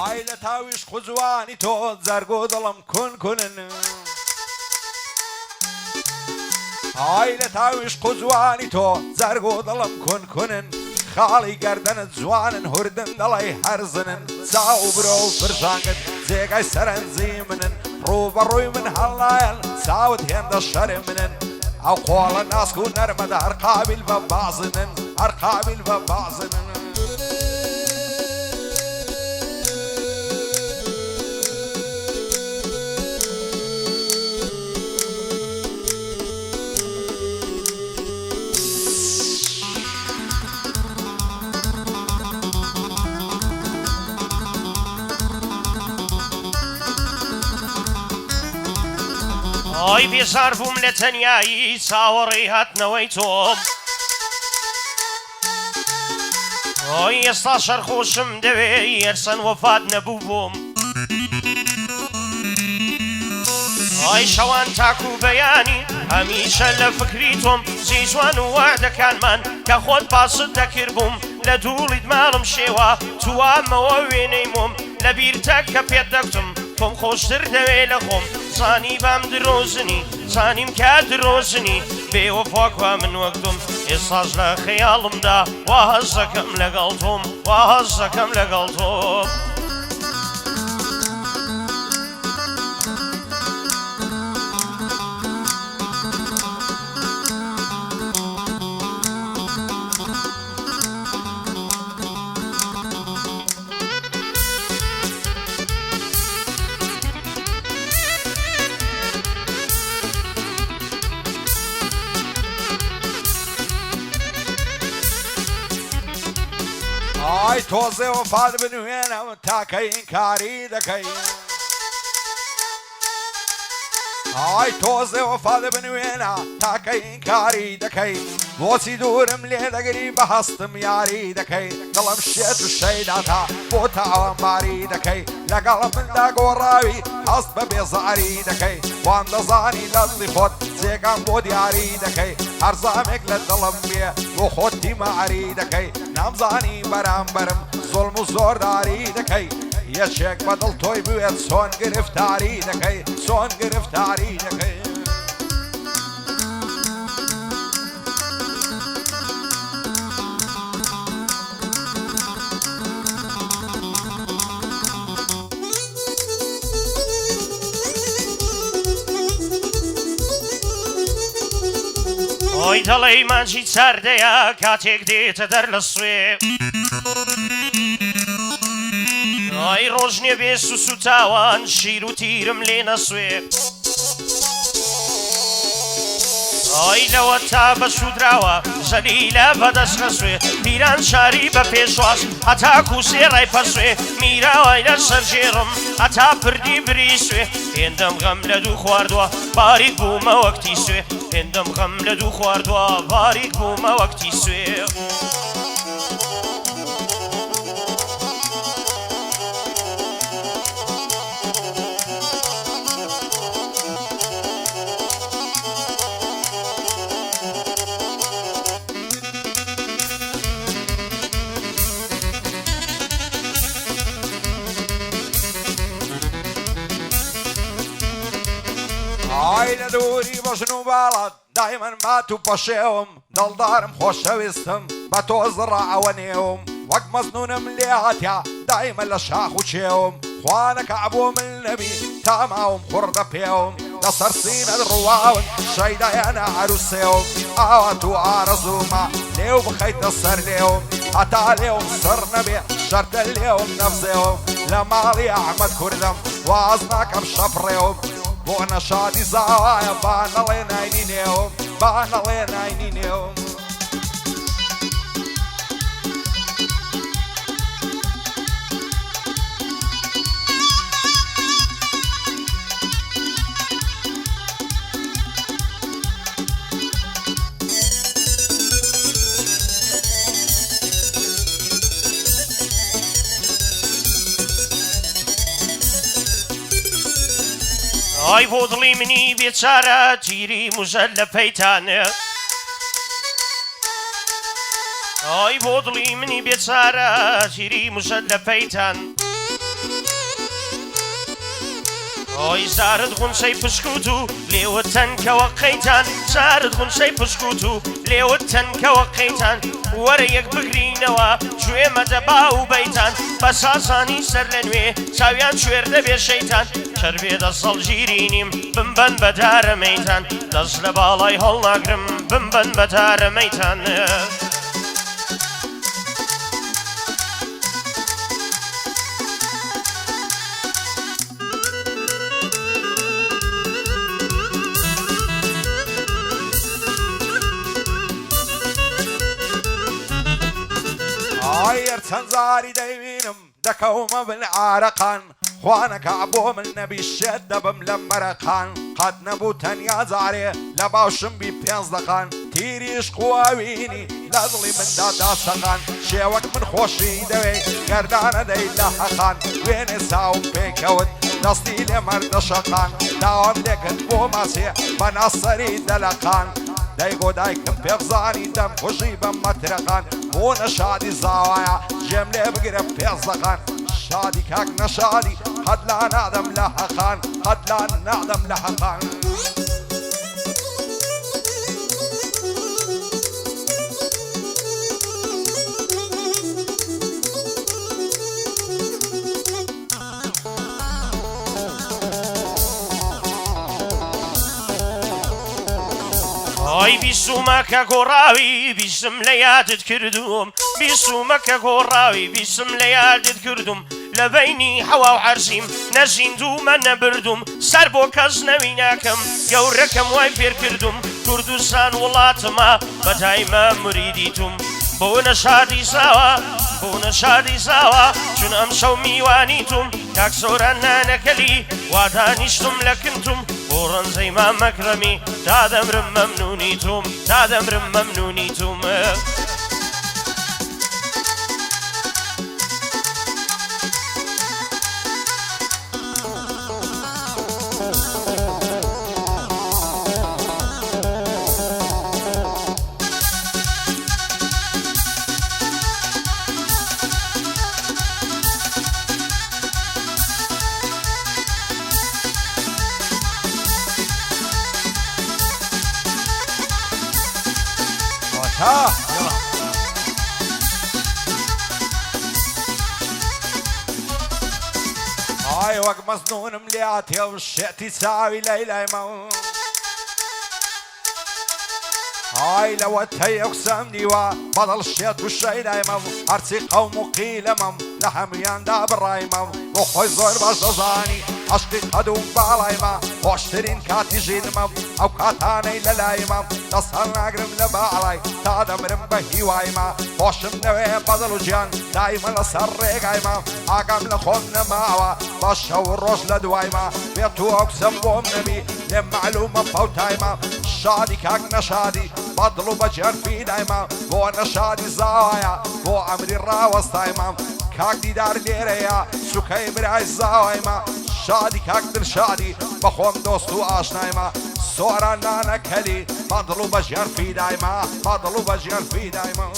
ئای لە تاویش خوجوانی تۆ جەرگۆ دڵم کونکونن ئای لە تاویش قوزوانی تۆ جەرگۆ دڵم کونکونن خاڵی گەردەنت جوانن هوردن دەڵی هەرزنن چاو برۆ و برژانگت جێگای سەرنجی منن ڕووبەڕووی من هەڵنایەن چاوت هێندە شەرێ منن ئەو قۆڵە ناسک و نەرمەدە هەر قابل بە بازنن هەر قابل بە بازنن ئۆی بێزار بووم لە تەنیایی چاوەڕێی هاتنەوەی تۆم ئۆی ئێستا شەرخۆشم دەوێ هێرسەن وەفات نەبوو بووم ئۆی شەوان تاکو و بەیانی هەمیشە لە فکری تۆم جێژوان و وەعدەکانمان کە خۆت پاست دەکرد بووم لە دووڵیت ماڵم شێوە توامەوە وێنەی مۆم لە بیرتە کە پێت دەکتم تۆم خۆشتر دەوێ لە خۆم زانی بام درۆزنی زانیم کە درۆزنی بێوەفاکوا من وەکتم ئێستاش لە خەیاڵمدا وا هەز دەکەم لەگەڵ تۆم وا هەز دەکەم لەگەڵ تۆم ئای تۆزێ وەفات بنوێنم تاکە ئینکاری دەکەی ئای تۆزێ وەفات بنوێنە تاکە ئینکاری دەکەی بۆچی دوورم لێ دەگری بە هەستم یاری دەکەی دڵم شێت و شەیداتا بۆ تاوانباری دەکەی لەگەڵ مندا گۆڕاوی هەست بە بێزاری دەکەی وان دەزانی لە دڵی خۆت جێگام بۆ دیاری دەکەی هەرزامێک لە دڵم بێ بۆ خۆت دیماری دەکەی نامزانی بەرامبەرم زۆڵم و زۆرداری دەکەی یەکێک بەدڵ تۆی بوێت چۆن گرفتاری دەکەی چۆن گرفتاری دەکەی ئۆی دەڵێی مانجی چاردەیە کاتێک دێتە دەر لە سوێ ئۆی ڕۆژ نییە بێ سوس و تاوان شیر و تیرم لێ نەسوێ ئۆی لەوە تا بەسوودراوە زەلیلە بەدەست نەسوێ پیران شاری بە پێشواز هەتا کووسێ ڕای پەسوێ میراوای لە سەرژێڕم هەتا پردی بری سوێ هێندەم غەم لە دوو خواردووە باریک بوومە وەکتی سوێ هێندەم غەم لە دوو خواردووە باریک بوومە وەکتی سوێ ئای لە دووری بەژن و باڵات دایمەن مات و پەشێوم دڵدارم خۆشەویستم بە تۆ زڕە ئەوە نێوم وەک مەزنونم لێ هاتیا دایمە لە شاخ و چێوم خوانەکە ئەبۆ من نەبی تا ماوم خوڕدە پێوم لەسەر سینەت ڕواون شەیدایانە عروسێوم ئاوات و ئارەزوومە لێو بخەیتە سەر لێوم هەتا لێوم سەر نەبێ شەرتە لێوم نەبزێوم لە ماڵی ئەحمەد کوردم واز ناکەم شەپڕێوم بۆ نەشادی زاوایە با نەڵێ ناینی نێوم با نەڵێ ناینی نێوم ئای بۆ دڵی منی بێچارە تیری موژە لە پەیتانە ئای بۆ دڵی منی بێچارە تیری موژە لە پەیتان ئۆی زارت غونچەی پشکوت و لێوە تەنکەوە قەیتان زارت غونچەی پشکوت و لێوە تەنکەوە قەیتان وەرە یەک بگرینەوە گوێمە دەبا و بەیتان بە ساسانی سەر لە نوێ چاویان شوێر دەبێ شەیتان شەربێ دەسەڵ ژیرینیم بمبەن بە دارەمەیتان دەست لە باڵای هەڵناگرم بمبەن بە دارەمەیتان عاير تنزاري دايمينم دكوما بالعرقان خوانك عبو من نبي الشدة بملمرقان قد نبوتن يا زاري لباوشم بي بينزدقان تيريش قواويني لازلي من دادا سقان شيوك من خوشي دوي قردان داي لحقان وين ساوم بيكود دستي لمرد شقان داوم دكت بو ماسي بنصري دلقان دايقو دايكم بيغزاني دم خوشي بمترقان بو نشادي زاوايا جملة بقرب بيغزقان شادي كاك نشادي قد لا نعدم لحقان قد لا نعدم لحقان ئۆی بیسومەکە گۆڕاوی بیسم لە یادت کردوم بیسومەکە گۆڕاوی بیسم لە یادت کردوم لە بەینی حەوا و عەرزیم نەزیندومە نەبردوم سەر بۆ کەس نەوی ناکەم گەورەکەم وای فێر کردوم کوردستان وڵاتمە بەدایمە مریدی توم بۆ نەشادی ساوە بۆ نەشادی ساوە چون ئەم شەو میوانی توم کاک سۆران نانەکەلی وا دانیشتم لە کنتم بۆ ڕەنزەی مامەکرەمی تا دەمرم مەمنونی توم تا دەمرم مەمنونی توم ها هاي وقت مصنون ملياتي وشئتي تساوي ليلى موت هاي لو تهي اقسم ديوا بدل الشيط والشي دايمم ارتي قوم وقيلمم لحميان داب الرايمم روحي زور باشتزاني عشقي قدوم بالايمم واشترين كاتي جينمم او كاتاني للايمم تصهر اقرم لبالاي تادم رمبهي وايمم واشم نوي بدل جان دايما لسرق ايمم اقام لخون ماوا باشو الروش لدوايمم بيتو اقسم بوم نبي لمعلومة فوتايمم شادي كاك نشادي بطلو بجر في دايما بو نشادي زاوايا بو عمري الراوس دايما كاك دي دار ليريا سوكاي براي زاوايما شادي كاك دل شادي بخوم دوستو آشنايما سورا نانا كلي بطلو بجر في دايما بطلو بجر في دايما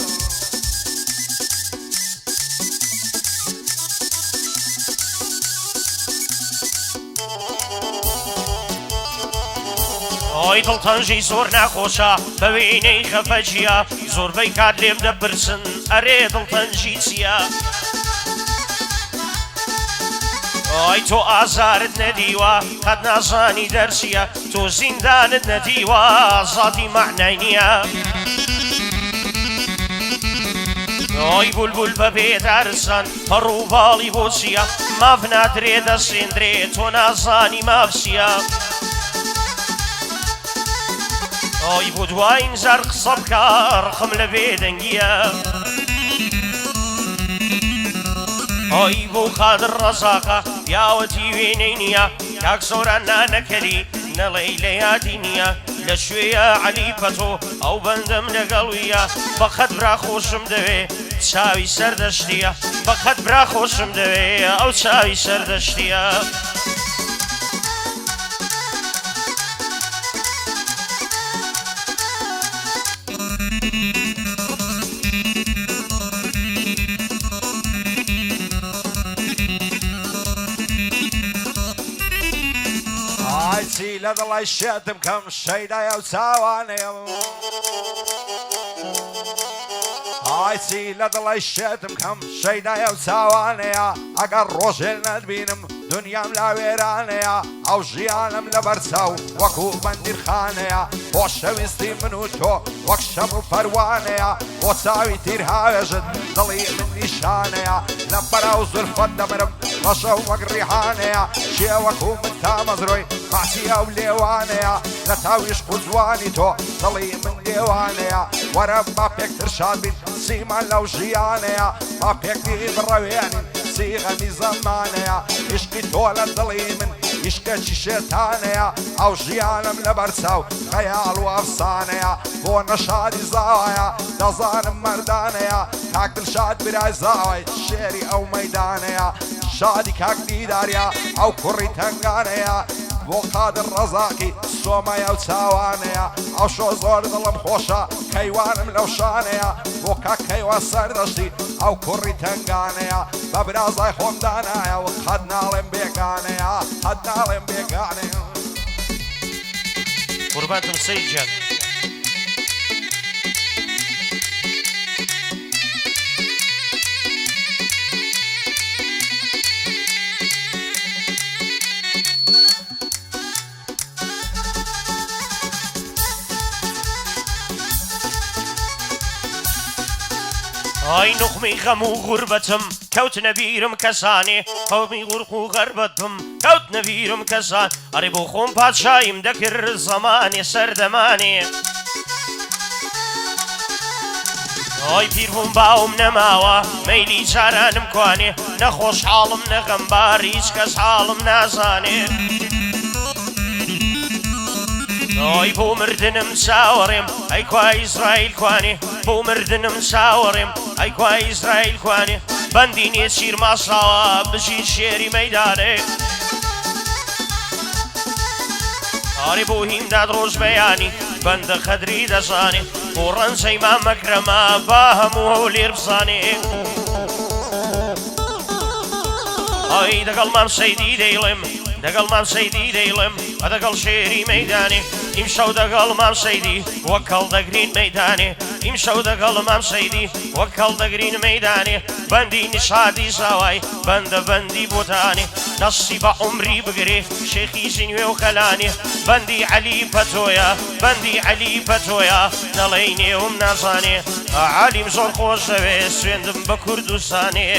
ئۆی دڵتەنژی زۆر ناخۆشە بەوێنەی خەفەجیە زۆربەی کات لێم دەپرسن ئەرێ دڵتەنژی چییە ئۆی تۆ ئازارت نەدیوە قەت نازانی دەرچیە تۆ زیندانت نەدیوە ئازادی معنای نییە ئۆی بولبول بە بێدارستان هەڕوو باڵی بۆ چییە ماف نادرێ دەسێندرێ تۆ نازانی ماف چییە ئۆی بۆ دوایین زار قسە بکە ڕقم لە بێدەنگیە ئۆی بۆ قادر ڕەزاقە پیاوەتی وێنەی نییە کاک سۆران نانەکەلی نەڵێی لە یادی نییە لە شوێیە عەلی پەتۆ ئەو بەندەم لەگەڵویە بەقەت برا خۆشم دەوێ چاوی سەردەشتیە بەقەت برا خۆشم دەوێ ئەو چاوی سەردەشتیە چی لە دڵی شێتم کەم شەیدایە و چاوانەیە ئای چی لە دڵی شێتم کەم شەیدایە و چاوانەیە ئەگەر ڕۆژێ نەتبینم دنیام لا وێرانەیە ئەو ژیانم لە بەرچاو وەکو بەندیرخانەیە خۆشەویستی من و تۆ وەک شەم و پەروانەیە بۆ چاوی تیر هاوێژت دڵی من نیشانەیە لە بەراو زولفەت دەبرم بەشە و وەک ڕیحانەیە شێ وەکو من تا مەزرۆی ماسی ئەو لێوانەیە لە تاویش و جوانی تۆ دڵی من لێوانەیە وەرە با پێکتر شاد بین سیمان لەو ژیانەیە با پێکتی بڕەوێنین سیغەمی زەمانەیە عشقی تۆ لە دڵی من عشقێکی شێتانەیە ئەو ژیانم لە بەرچاو خەیاڵ و ئەفسانەیە بۆ نەشادی زاوایە دەزانم مەردانەیە کاک دڵشاد برای زاوای شێری ئەو مەیدانەیە شادی کاک دیداریا ئەو کوڕی تەنگانەیە بۆ قادر ڕەزاقی سۆمایە و چاوانەیە ئەو شۆ زۆر دڵم خۆشە کەیوانم لەو شانەیە بۆ کاک کەیوان سەردەشتی ئەو کوڕی تەنگانەیە بە برازای خۆم دانایە و قەت ناڵێم بێگانەیە قەت ناڵێم بێگانەیە قوربانتم سەید جان ئای نوخمی غەم و غوربەتم کەوت نەبیرم کەسانێ قەومی غورق و غەربەتم کەوت نەبیرم کەسان ئەڕێ بۆ خۆم پادشایم دەکرد زەمانێ سەردەمانێ ئای پیر بووم باوم نەماوە مەیلی جارانم کوانێ نەخۆش حاڵم نەغەمبار هیچ کەس حاڵم نازانێ ئای بۆ مردنم چاوەڕێم ئەی کوای ئیزرائیل کوانێ بۆ مردنم چاوەڕێم ئەی کوای ئیزرائیل کوانێ بەندی نێ شیر ماساوە بژین شێری مەیدانێ ئارێ بۆ هیمداد ڕۆژ بەیانی بەندە خەدری دەزانێ بۆ ڕەنجەی مامەکرەمە با هەموو هەو لێر بزانێ ئای دەگەڵ مام سەیدی دەیڵێم دەگەڵ مام سەیدی دەیڵێم دەگەڵ شێری مەیدانێ ئیمشەو دەگەڵ مام سەیدی وەک هەڵدەگرین مەیدانێ ئیمشەو دەگەڵ مام سەیدی وەک هەڵدەگرین مەیدانێ بەندی نیشادی زاوای بەندە بەندی بۆتانێ نەسی بە عومری بگرێ شێخی زینوێ و خەلانێ بەندی عەلی پەتۆیە بەندی عەلی پەتۆیە دەڵێی نێوم نازانێ عالیم زۆر خۆش دەوێ سوێندم بە کوردستانێ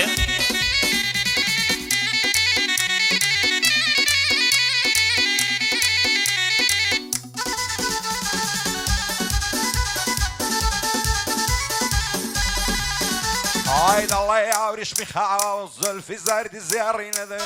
ئای دەڵێ ئاوریشمی خاوە و زولفی زەردی زێڕینەدە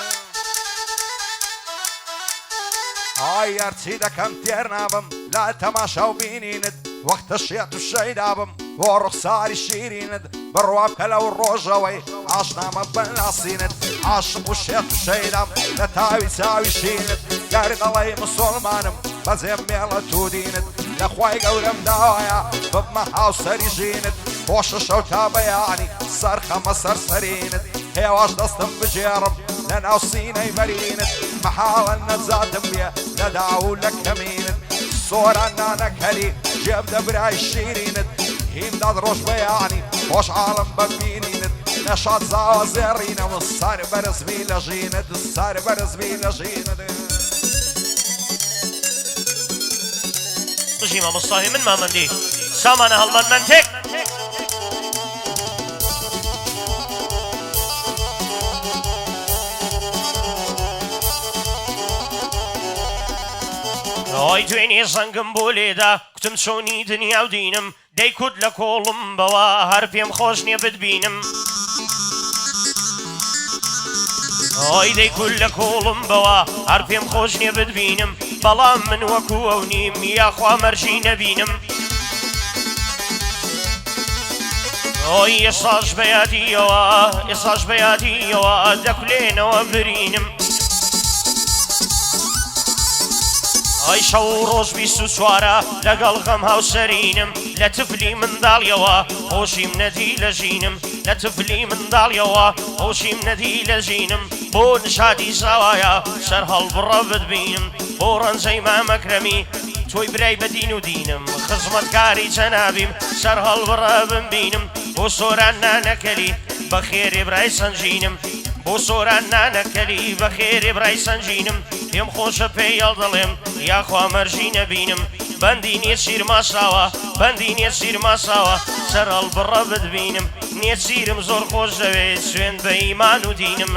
ئای هەرچی دەکەم تێر نابم لا تەماشا و بینینت وەختە شێت و شەیدابم بۆ ڕوخساری شیرینت بڕوا بکە لەو ڕۆژەوەی ئاشنامە بەناسینت عاشق و شێت و شەیدام لە تاوی چاوی شینت گەر دەڵێی مسڵمانم بەجێم مێڵە تو دینت لەخوای گەورەم داوایە ببمە هاوسەری ژینت خۆشە شەو تا بەیانی سەرخەمە سەرسەرینت هێواش دەستم بژێڕم لە ناو سینەی بەرینت مەحاڵە نەجاتم بێ لە داو و لە کەمینت سۆران نانەکەری جێب دەبرای شیرینت هیمداد ڕۆژ بەیانی خۆش عاڵم بەبینینت نەشاد زاوە زێڕینەوە سەر بەرزبی لە ژینت سەر بەرزبی لە ژینت بژی مامۆستای من مامەندی سامانە هەڵمان منتێک ئای دوێنێ زەنگم بۆ لێدا کوتم چۆنی دنیا و دینم دەیکوت لە کۆڵم بەوە هەر پێم خۆش نییە بتبینم ئای دەیکوت لە کۆڵم بەوە هەر پێم خۆش نییە بتبینم بەڵام من وەکو ئەو نیم یاخوا مەرجی نەبینم ئۆی ئێساش بەیادیەوە ئێساش بەیادیەوە دەکولێنەوە برینم ئای شەو و ڕۆژ 24 لەگەڵ غەم هاوسەرینم لە تفلی منداڵیەوە خۆشیم نەدی لە ژینم لە تفلی منداڵیەوە خۆشیم نەدی لە ژینم بۆ نشادی زاوایە سەر هەڵبڕە بتبینم بۆ ڕەنجەی مامەکرەمی تۆی برای بە دین و دینم خزمەتکاری جەنابیم سەر هەڵبڕە بمبینم بۆ سۆران نانەکەلی بە خێرێ برای سەنجینم بۆ سۆران نانەکەلی بە خێرێ برای سەنجینم پێم خۆشە پێی هەڵدەڵێم یاخوا مەرجی نەبینم بەندی نییە شیر ماساوە بەندی نییە شیر ماساوە سەر هەڵبڕە بتبینم نییە چیرم زۆر خۆش دەوێت سوێن بە ئیمان و دینم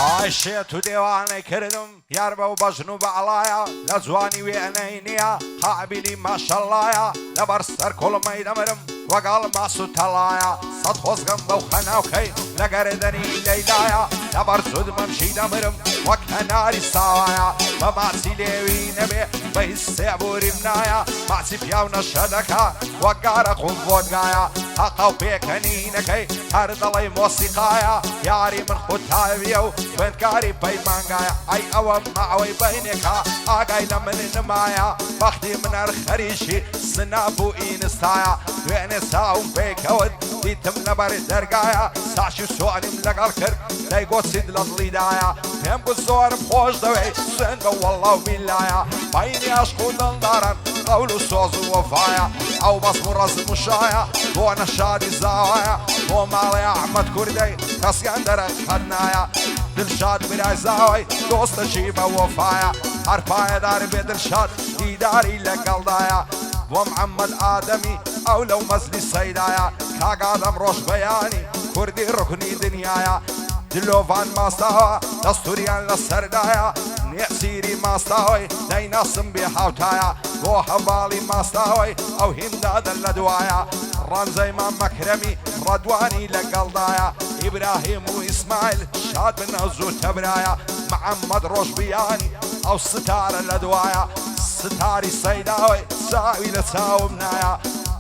ئای شێت و دێوانەی کردم یار بە و بەژن و بەعڵایە لە جوانی وێنەی نییە قابلی ماشەڵایە لەبەر سەر کوڵمەی دەمرم وەگەڵ ماس و تەڵایە سەد خۆزگەم بەو خەناوکەی لەگەردەنی لەیلایە لەبەر زود مەمشی دەمرم وەک هەناری ساوایە بە ماچی لێوی نەبێ بە هیچ سێبوریم نایە ماچی پیاو نەشە دەکا وەک گارە قوم بۆدگایە هەقە و پێکەنینەکەی هەر دەڵی مۆسیقایە یاری من خود تاویە و خوێندکاری پەیمانگایە ئەی ئەوە ماوەی بەینێکە ئاگای لە من نمایە بەختی منەر خەریشی سناب و ئینستایە دوێنێ ساوم پێکەوت دیتم لەبەر دەرگایە ساشی سوانیم لەگەڵ کرد دەی گۆچید لە دڵیدایە پێم بوو زۆرم خۆش دەوێت سوێن بە وەڵڵا و بیلایە بەینی عەشق و دڵدارن قەول و سۆز و وەفایە ئەو بەسم و ڕەزم و شایە بۆ نەشادی زاوایە بۆ ماڵی ئەحمەد کوردەی کەسیان دەرە خەنایە دلشاد برای زاوای دۆستەشی بە وەفایە هەر پایەدار بێ دلشاد دیداری لەگەڵدایە بۆ محەممەد ئادەمی ئەو لەو مەزلی سەیدایە کاگادەم ڕۆژ بەیانی کوردی ڕکنی دنیایە دلۆڤان ماستاوە دەستوریان لە سەردایە نێسیری ماستاوی دەیناسم بێ هاوتایە بۆ هەواڵی ماستاوی ئەو هیمدادە لە دوایە ڕەنجەی مامەکرەمی ڕەدوانی لەگەڵدایە ئیبراهیم و ئیسمایل شاد بن ئەو زوو تەبرایە محەممەد ڕۆژ بیانی ئەو ستارە لە دوایە ستاری سەیداوی چاوی لە چاوم نایە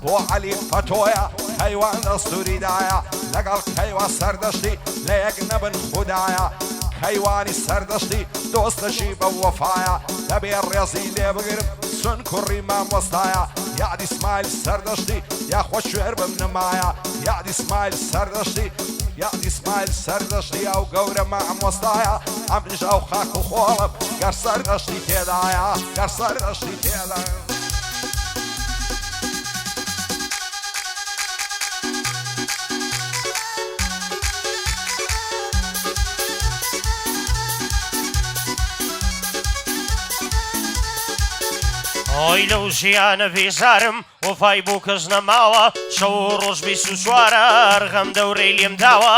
بۆ عەلی فەتۆیە کەیوان دەستوریدایە لەگەڵ کەیوا سەردەشتی لە یەک نەبن خودایە کەیوانی سەردەشتی دۆستەشی بە وەفایە دەبێ ڕێزی لێ بگرم سون کوڕی مامۆستایە یادی ئیسمایل سەردەشتی یاخۆ شوێر بم نمایە یادی ئیسمایل سەردەشتی یادی ئیسمایل سەردەشتی ئەو گەورە مامۆستایە ئەمش ئەو خاک و خۆڵم گەر سەردەشتی تێدایە گەر سەردەشتی تێدایە ئۆی لەو ژیانە بێزارم وەفای بۆ کەس نەماوە شەو ڕۆژ بیست و چوارە ئەرغەم دەورەی لێم داوە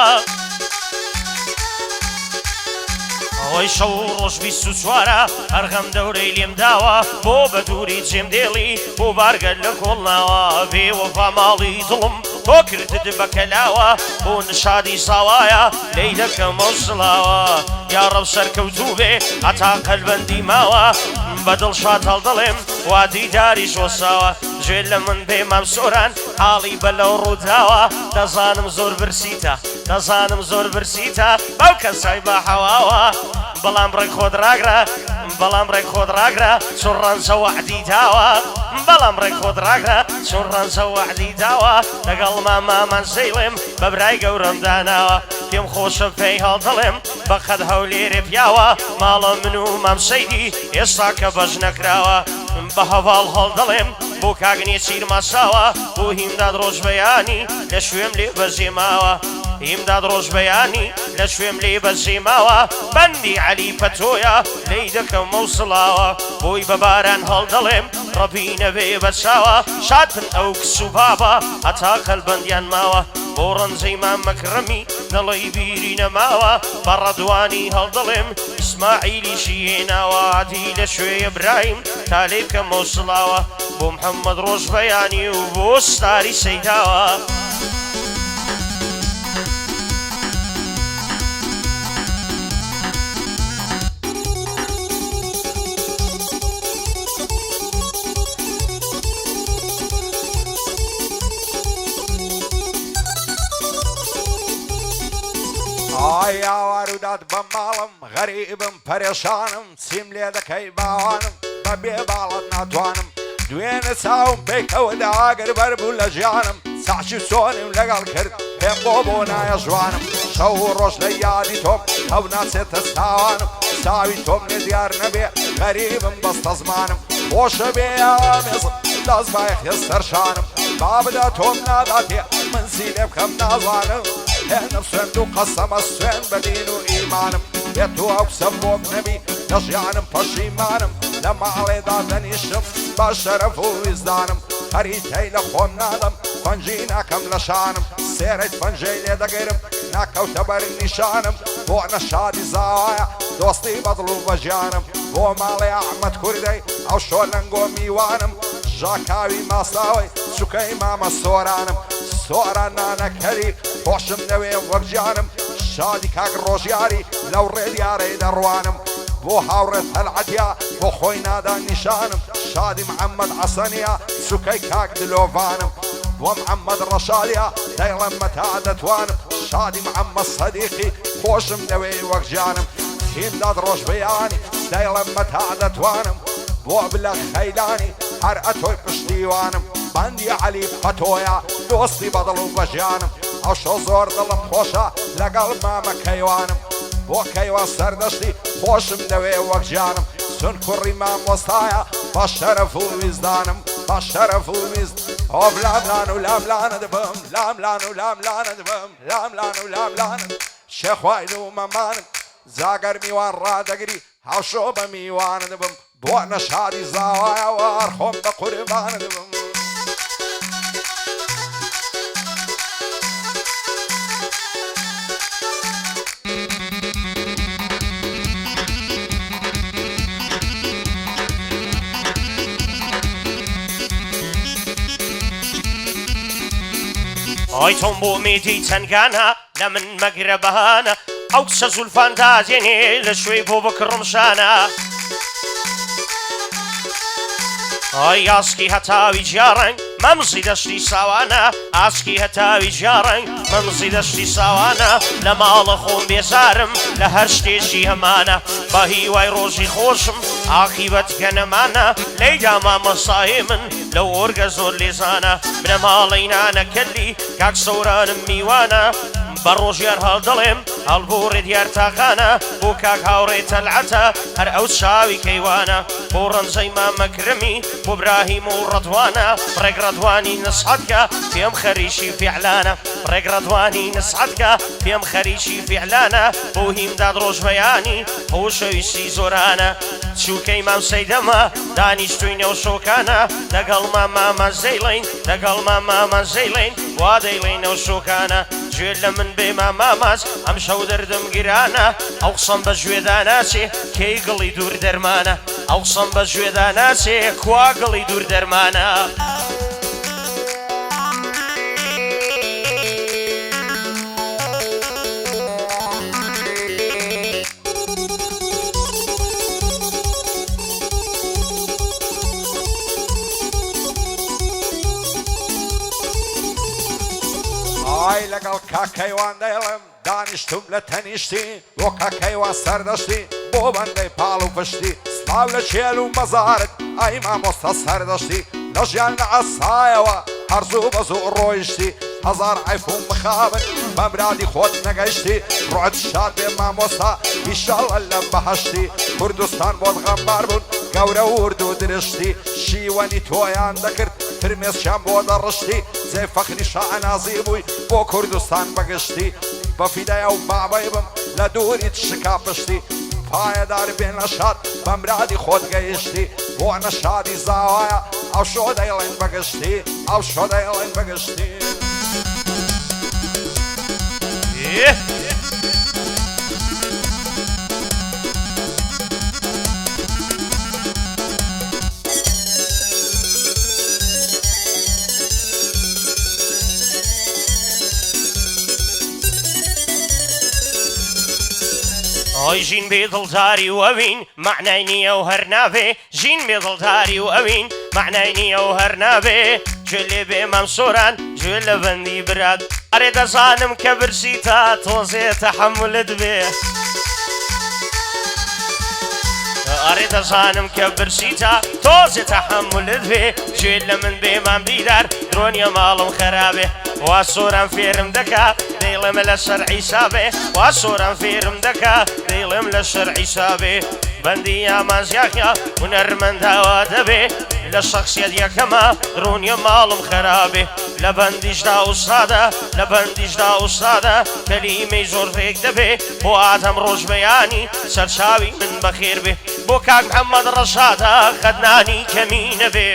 ئەوەی شەو ڕۆژ بیست و چوارە ئەرغەم دەورەی لێم داوە بۆ بە دووری جێم دێڵی بۆ بارگەل لە کۆڵناوە بێ وەفا ماڵی دڵم تۆ کردت بە کەلاوە بۆ نشادی ساوایە لێی دەکەم ئەو سڵاوە یا ڕەو سەرکەوتوو بێ هەتا قەلبەندی ماوە بە دڵشاد هەڵدەڵێم وا دیداری شۆساوە ژێ لە من بێ مام سۆران حاڵی بە لەو ڕووداوە دەزانم زۆر برسیتە دەزانم زۆر برسیتە ئەو کەسای بە حەواوە بەڵام ڕێک خۆت ڕاگرە بەڵام ڕێک خۆت ڕاگرە چۆن ڕەنجە وەعدی داوە بەڵام ڕێک خۆت ڕاگرە چۆن ڕەنجە وەعدی داوە لەگەڵ مامان سەیڵێم بە برای گەورەم داناوە پێم خۆشە پێی هەڵدەڵێم بە قەد هەولێرێ پیاوە ماڵە من و مام سەیدی ئێستا کە بەش نەکراوە بە هەواڵ هەڵدەڵێم بۆ کاگنێ چیر ماساوە بۆ هیمداد ڕۆژ بەیانی لە شوێم لێ بەزێماوە هیمداد ڕۆژ بەیانی لە شوێم لێ بەزێماوە بەندی عەلی پەتۆیە لێی دەکەم مەوسڵاوە بۆی بە باران هەڵدەڵێم ڕەبی نەبێ بەچاوە شادن ئەو کس و بابە هەتا قەلبەندیان ماوە بۆ ڕەنجەی مامەکرەمی دڵی بیری نەماوە بە ڕەدوانی هەڵدەڵێم ئیسماعیلیشی هێناوە عەدی لە شوێ ئیبراهیم تا لێ بکەم مەوسڵاوە بۆ محەممەد ڕۆژ بەیانی و بۆ ستاری سەیداوە ئای یاوارودات بە ماڵم غەریبم پەرێشانم چیم لێ دەکەی باوانم بە بێ باڵت ناتوانم دوێنە چاوم پێیکەوە داگەر بەربوو لە ژیانم ساچی سۆنیم لەگەڵ کرد پێم بۆ نایە ژوانم شەو و ڕۆژ لە یادی تۆم هەو ناچێتە ساوانم ساوی تۆم لێ دیار نەبێ غەریبم بەستە زمانم خۆشە بێ ئامێزم دەست بایەخێ سەرشانم با بدە تۆم ناداتێ من سیلێ بکەم نازانم هێنم سوێند و قەسەمە سوێن بە دین و ئیمانم بێت و ئەو قسەم بۆم نەبی لە ژیانم پەشیمانم لە ماڵێدا دەنیشتم با شەرەف و ویزدانم هەریتەی لە خۆم نادەم فەنجی ناکەم لە شانم سێرەی فەنجەی لێ دەگەرم ناکەوتە بەر نیشانم بۆ نەشادی زاوایە دۆستی بەدڵ و بەژیانم بۆ ماڵی ئەحمەد کوردەی ئەو شۆ لەنگۆ میوانم ژاکاوی ماساوی سوکەی مامە سۆرانم سۆران نانەکەری خۆشم نەوێ وەک گیانم شادی کاک ڕۆژیاری لەو ڕێدیارەی دەڕوانم بۆ هاوڕێت هەلعەتیا بۆ خۆی نادا نیشانم شادی محەممەد عەسەنیا سوکەی کاک دلۆڤانم بۆ محەممەد ڕەشادیا دەیڵەم مەتا دەتوانم شادی محەممەد سەدیقی خۆشم نەوێ وەک گیانم هیمداد ڕۆژ بەیانی دەیڵەم مەتا دەتوانم بۆ بلە خەیلانی هەر ئەتۆی پشتیوانم بەندی عەلی پەتۆیە دۆستی بەدڵ و بەژیانم ئەو شۆ زۆر دڵم خۆشە لەگەڵ مامە کەیوانم بۆ کەیوان سەردەشتی خۆشم دەوێ وەک گیانم سون کوڕی مامۆستایە بە شەرەف و ویزدانم بە شەرەف و ویزد ئۆ لاملان و لاملانە دەبم لاملان و لاملانە دەبم لاملان و لاملانە شێخواین و مەمانم زاگەر میوان ڕادەگری هەوشۆ بە میوانە دەبم بۆ نەشادی زاوایە وار خۆم بە قوربانە دەبم ئای تۆم بۆ مێدی چەنگانە لە من مەگرە بەهانە ئەو کچە زولفان دازێنێ لە شوێی بۆ بکڕم شانە ئای ئاسکی هەتاوی جیاڕنگ مەمزی دەشتی ساوانە ئاسکی هەتاوی جیاڕنگ مەمزی دەشتی ساوانە لە ماڵە خۆم بێزارم لە هەر شتێکی هەمانە بە هیوای ڕۆژی خۆشم عاقیبەتکە نەمانە لەیدا مامەسایێ من لەو ئۆرگە زۆر لێزانە منە ماڵەی نانەکەلی کاک سەورانم میوانە بە ڕۆژیار هەڵدەڵێم هەڵبوو ڕێدیار تاقانە بۆ کاک هاوڕێ تەلعەتە هەر ئەو چاوی کەیوانە بۆ ڕەمزەی مامەکرمی بۆ براهیم و ڕەدوانە ڕێک ڕەدوانی نسحەتکە پێم خەریشی فیعلانە ڕێک ڕەدوانی نسحەتکە پێم خەریشی فیعلانە بۆ هیمداد ڕۆژ بەیانی خۆشەویستی زۆرانە چووکەی مام سەیدەمە دانیشتووی نێو شۆکانە لەگەڵ مامە زەیڵین لەگەڵ مامە زەیڵین وا دەیڵێ نێو شۆکانە گوێ لە من بێ ماماماز ئەم شەو دەردم گیرانە ئەو قسەم بە گوێدا ناچێ کەی گڵی دوور دەرمانە ئەو قسەم بە گوێدا ناچێ کوا گڵی دوور دەرمانە ئای لەگەڵ کاکەیوان دەیڵم دانیشتم لە تەنیشتی بۆ کاکەیوان سەردەشتی بۆ بەندەی پاڵ و پشتی سلااو لە چێل و مەزارت ئای مامۆستا سەردەشتی لە ژیان لە ئەسایەوە هەرزوو بەزوو ڕۆیشتی هەزار عیفوم بخابن بەمرادی خۆت نەگەیشتی ڕۆت شاد بێ مامۆستا ئیشاڵە لە بەهەشتی کوردستان بۆت غەمبار بوون گەورە ورد و درشتی شیوەنی تۆیان دەکرد فرمێسیان بۆ دەڕشتی جێ فەخری شەعنازی بووی بۆ کوردستان بەگشتی بە فیدایە و بابەی بم لە دووریت شکا پشتی پایەدار بێ نەشاد بەمرادی خۆت گەیشتی بۆ نەشادی زاوایە ئەو شۆ دەیڵێن بەگشتی ئەو شۆ دەیڵێن بەگشتی ئۆی ژین بێ دڵداری و ئەوین معنای نییە و هەر نابێ ژین بێ دڵداری و ئەوین معنای نییە و هەر نابێ گوێ لێ بێ مام سۆران گوێ لە بەندی برات ئەرێ دەزانم کە برسی تا تۆزێ تەحەمولت بێ ئەڕێ دەزانم کە برسیتە تۆزێ تەحەمولت بێ گوێ لە من بێ مام دیدار درۆنیە ماڵم خەرابێ وا سۆران فێرم دەکا دەیڵێم لە سەر عیسابێ وا سۆران فێرم دەکا دەیڵێم لە سەر عیسابێ بەندی ئامانزیاکە هونەرمەنداوا دەبێ لە شەخسیەت یەکەمە ڕوونیە ماڵم خەرابێ لە بەندیشدا ئوستادە لە بەندیشدا ئوستادە کەلیمەی زۆر فێک دەبێ بۆ ئادەم ڕۆژ بەیانی سەرچاوی من بەخێر بێ بۆ کاک محەممەد ڕەشادە خەدنانی کەمی نەبێ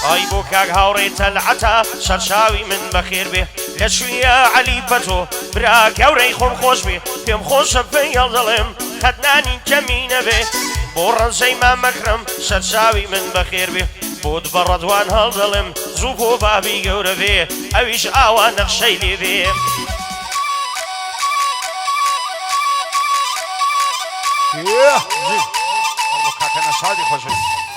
ئای بۆ کاک هاوڕێ تەلعەتە سەرچاوی من بەخێر بێ لە شوێیە عەلی پەتۆ برا گەورەی خۆم خۆش بێ پێم خۆشە پێیەڵ دەڵێم خەدنانی کەمی نەبێ بۆ ڕەنجەی مامەکرم سەرچاوی من بەخێر بێ بۆت بە ڕەدوان هەڵ دەڵێم زوو بۆ بابی گەورە بێ ئەویش ئاوا نەخشەی لێ بێ کاکە نەشادی خۆشویست